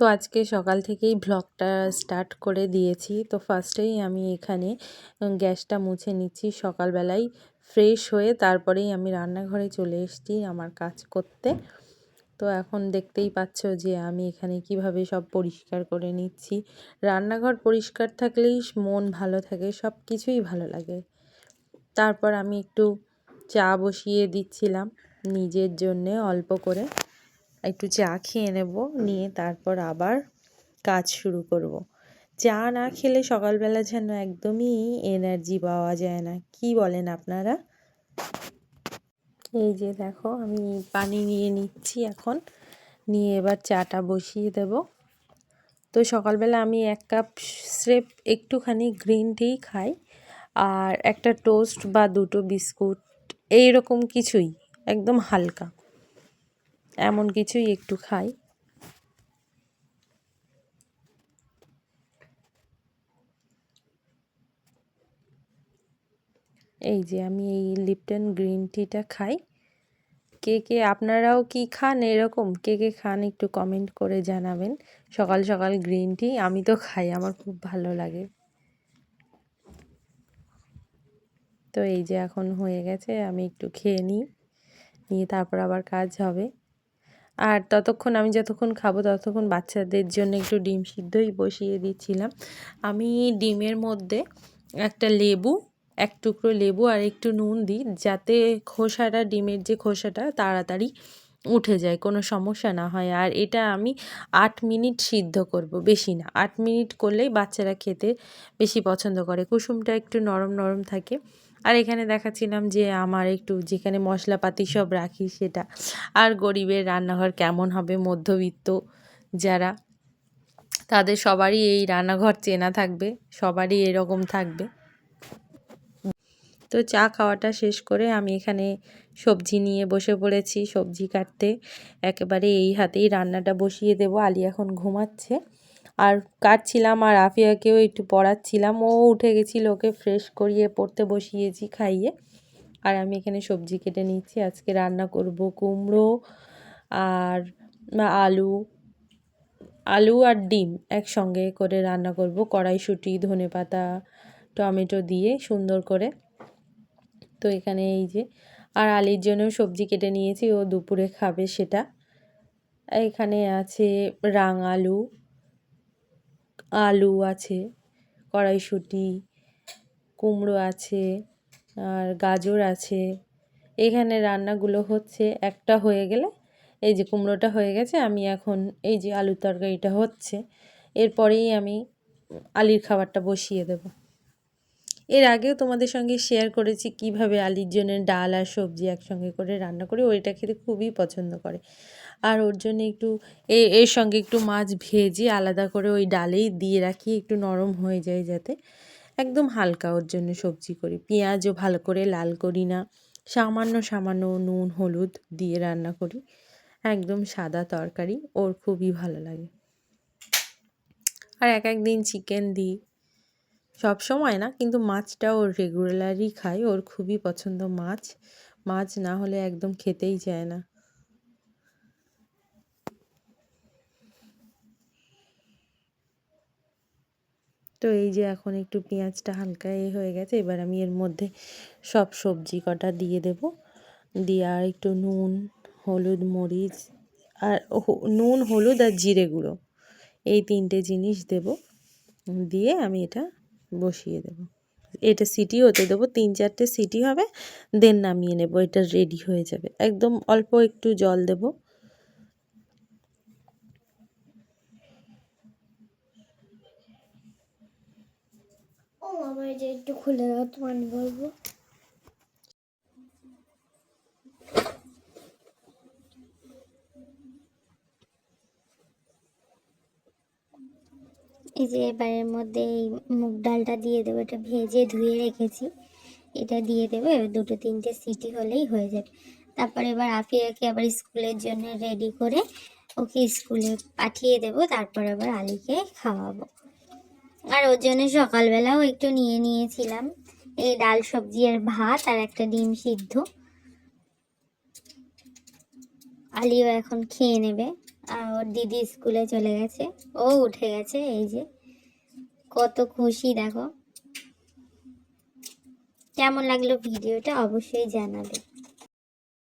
তো আজকে সকাল থেকেই ব্লগটা স্টার্ট করে দিয়েছি। তো ফার্স্টেই আমি এখানে গ্যাসটা মুছে নিচ্ছি সকালবেলায় ফ্রেশ হয়ে, তারপরেই আমি রান্নাঘরে চলে এসেছি আমার কাজ করতে। তো এখন দেখতেই পাচ্ছ যে আমি এখানে কিভাবে সব পরিষ্কার করে নিচ্ছি। রান্নাঘর পরিষ্কার থাকলেই মন ভালো থাকে, সব কিছুই ভালো লাগে। তারপর আমি একটু চা বসিয়ে দিচ্ছিলাম নিজের জন্যে, অল্প করে একটু চা খেয়ে নেব, নিয়ে তারপর আবার কাজ শুরু করব। চা না খেলে সকালবেলা যেন একদমই এনার্জি পাওয়া যায় না, কি বলেন আপনারা? এই যে দেখো আমি পানি নিয়ে নিচ্ছি এখন, নিয়ে এবার চাটা বসিয়ে দেব। তো সকালবেলা আমি 1 কাপ স্রেফ একটুখানি গ্রিন টি খাই, আর একটা টোস্ট বা 2টো বিস্কুট, এইরকম কিছুই, একদম হালকা এমন কিছুই একটু খাই। এই যে আমি এই লিপটন গ্রিন টিটা খাই। কে কে আপনারাও কি খান এরকম? কে কে খান একটু কমেন্ট করে জানাবেন। সকাল সকাল গ্রিন টি আমি তো খাই, আমার খুব ভালো লাগে। তো এই যে এখন হয়ে গেছে, আমি একটু খেয়ে নিয়ে তারপর আবার কাজ হবে। আর যতক্ষণ খাবো ততক্ষণ বাচ্চাদের জন্য একটু ডিম সিদ্ধই বসিয়ে দিচ্ছিলাম। আমি ডিমের মধ্যে একটা লেবু, 1 টুকরো লেবু আর একটু নুন দিই, যাতে ডিমের যে খোসাটা তাড়াতাড়ি উঠে যায়, কোনো সমস্যা না হয়। আর এটা আমি 8 মিনিট সিদ্ধ করব, বেশি না। 8 মিনিট করলেই বাচ্চারা খেতে বেশি পছন্দ করে, কুসুমটা একটু নরম নরম থাকে। আর এখানে দেখাচ্ছিলাম যে আমার একটু যেখানে মশলাপাতি সব রাখি সেটা। আর গরিবের রান্নাঘর কেমন হবে, মধ্যবিত্ত যারা, তাদের সবারই এই রান্নাঘর চেনা থাকবে, সবারই এরকম থাকবে। তো চা খাওয়াটা শেষ করে আমি এখানে সবজি নিয়ে বসে পড়েছি, সবজি কাটতে। একেবারে এই হাতেই রান্নাটা বসিয়ে দেব। আলী এখন ঘুমাচ্ছে, আর কাটছিলাম, আর আফিয়াকেও একটু পড়াচ্ছিলাম। ও উঠে গেছিল, ওকে ফ্রেশ করিয়ে পড়তে বসিয়েছি খাইয়ে। আর আমি এখানে সবজি কেটে নিচ্ছি। আজকে রান্না করব কুমড়ো আর আলু আর ডিম একসঙ্গে করে রান্না করব, কড়াইশুঁটি, ধনেপাতা, টমেটো দিয়ে সুন্দর করে। তো এখানে এই যে, আর আলির জন্যও সবজি কেটে নিয়েছি, ও দুপুরে খাবে সেটা। এখানে আছে রাঙালু, আলু আছে, কড়াইশুঁটি, কুমড়ো আছে, আর গাজর আছে। এখানে রান্নাগুলো হচ্ছে, একটা হয়ে গেলে, এই যে কুমড়োটা হয়ে গেছে, আমি এখন এই যে আলুর তরকারিটা হচ্ছে, এরপরেই আমি আলির খাবারটা বসিয়ে দেব। এর আগেও তোমাদের সঙ্গে শেয়ার করেছি কিভাবে আলির জন্য ডাল আর সবজি একসঙ্গে করে রান্না করি, ওইটা খেতে খুবই পছন্দ করে। আর ওর জন্য একটু এর সঙ্গে একটু মাছ ভেজে আলাদা করে ওই ডালেই দিয়ে রাখি, একটু নরম হয়ে যায় যাতে। একদম হালকা ওর জন্য সবজি করি, পেঁয়াজও ভালো করে লাল করি না, সামান্য সামান্য নুন হলুদ দিয়ে রান্না করি, একদম সাদা তরকারি, ওর খুবই ভালো লাগে। আর এক দিন চিকেন দিই, সব সময় না, কিন্তু মাছটা ওর রেগুলারই খাই, ওর খুবই পছন্দ মাছ। মাছ না হলে একদম খেতেই চায় না। তো এই যে এখন একটু পেঁয়াজটা হালকা হয়ে গেছে, এবার আমি এর মধ্যে সব সবজি কটা দিয়ে দেব, দিয়ে আর একটু নুন, হলুদ, মরিচ, আর নুন, হলুদ আর জিরে গুঁড়ো, এই 3টে জিনিস দেব, দিয়ে আমি এটা বসিয়ে দেব। এটা সিটি হতে দেবো, 3-4টে সিটি হবে, দেন নামিয়ে নেব, এটা রেডি হয়ে যাবে। একদম অল্প একটু জল দেব। একটু খুলে দাও, তোমার বলবো। এই যে এবারের মধ্যে এই মুগ ডালটা দিয়ে দেবো, এটা ভেজে ধুয়ে রেখেছি, এটা দিয়ে দেবো। এবার 2-3টে সিটি হলেই হয়ে যাবে। তারপর এবার আফিয়াকে আবার স্কুলের জন্য রেডি করে ওকে স্কুলে পাঠিয়ে দেবো, তারপর আবার আলীকে খাওয়াবো। আর ওর জন্য সকালবেলাও একটু নিয়ে নিয়েছিলাম এই ডাল সবজি আর ভাত আর একটা ডিম সিদ্ধ। আলীও এখন খেয়ে নেবে। আর ওর দিদি স্কুলে চলে গেছে, ও উঠে গেছে। এই যে কত খুশি দেখো। কেমন লাগলো ভিডিওটা অবশ্যই জানাবে।